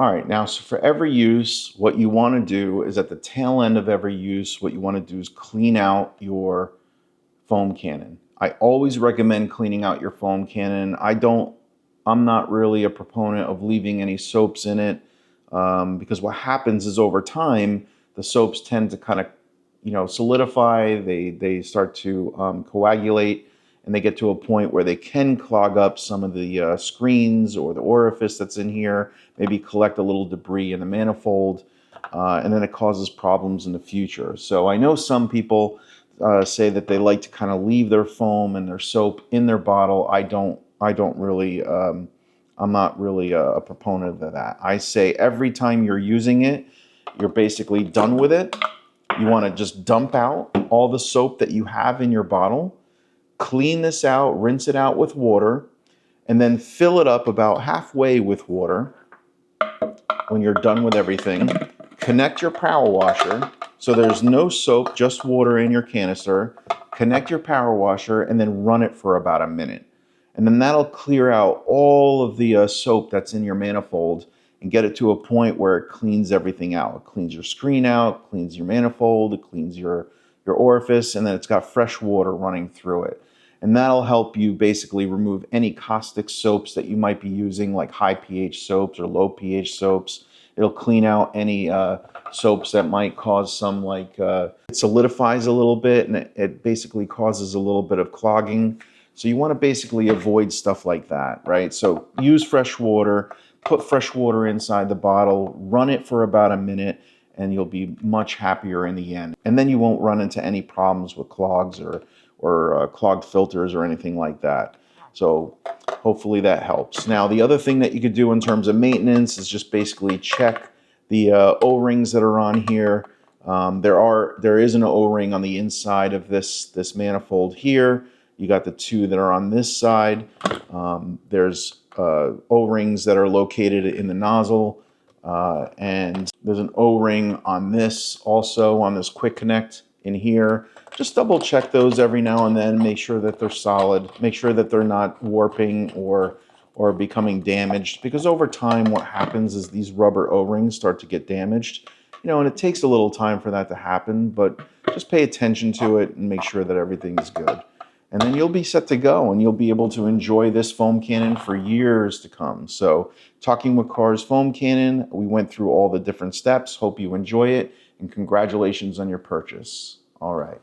All right, now so for every use, what you want to do is at the tail end of every use, what you want to do is clean out your Foamcannon. I always recommend cleaning out your Foamcannon. I'm not really a proponent of leaving any soaps in it because what happens is over time, the soaps tend to kind of, solidify. They start to coagulate, and they get to a point where they can clog up some of the screens or the orifice that's in here, maybe collect a little debris in the manifold, and then it causes problems in the future. So I know some people say that they like to kind of leave their foam and their soap in their bottle. I don't really, I'm not really a proponent of that. I say every time you're using it, you're basically done with it. You want to just dump out all the soap that you have in your bottle, clean this out, rinse it out with water, and then fill it up about halfway with water when you're done with everything. Connect your power washer, so there's no soap, just water in your canister. Connect your power washer and then run it for about a minute. And then that'll clear out all of the soap that's in your manifold and get it to a point where it cleans everything out. It cleans your screen out, cleans your manifold, it cleans your orifice, and then it's got fresh water running through it. And that'll help you basically remove any caustic soaps that you might be using, like high pH soaps or low pH soaps. It'll clean out any soaps that might cause some, it solidifies a little bit, and it basically causes a little bit of clogging. So you want to basically avoid stuff like that, right? So use fresh water, put fresh water inside the bottle, run it for about a minute, and you'll be much happier in the end. And then you won't run into any problems with clogs or clogged filters or anything like that. So hopefully that helps. Now, the other thing that you could do in terms of maintenance is just basically check the O-rings that are on here. There is an O-ring on the inside of this manifold here. You got the two that are on this side. There's O-rings that are located in the nozzle, and there's an O-ring on this also, on this quick connect in here. Just double check those every now and then, make sure that they're solid, make sure that they're not warping or becoming damaged, because over time what happens is these rubber O-rings start to get damaged, and it takes a little time for that to happen, but just pay attention to it and make sure that everything is good. And then you'll be set to go, and you'll be able to enjoy this Foamcannon for years to come. So, Talking with Cars Foamcannon, we went through all the different steps. Hope you enjoy it, and congratulations on your purchase. All right.